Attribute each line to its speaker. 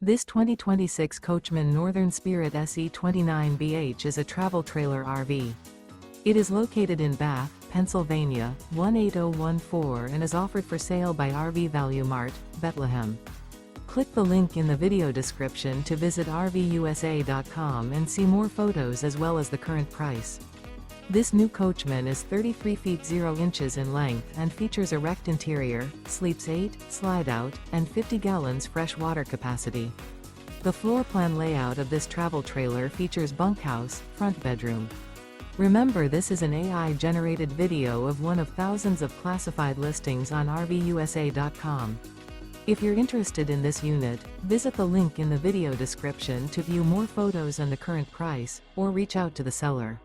Speaker 1: This 2026 Coachmen Northern Spirit SE 29BH is a travel trailer RV. It is located in Bath, Pennsylvania, 18014 and is offered for sale by RV Value Mart, Behtlehem. Click the link in the video description to visit RVUSA.com and see more photos as well as the current price. This new Coachmen is 33 feet 0 inches in length and features a RECT interior, sleeps 8, Slideout, and 50 gallons fresh water capacity. The floor plan layout of this travel trailer features bunkhouse, front bedroom. Remember, this is an AI-generated video of one of thousands of classified listings on RVUSA.com. If you're interested in this unit, visit the link in the video description to view more photos and the current price, or reach out to the seller.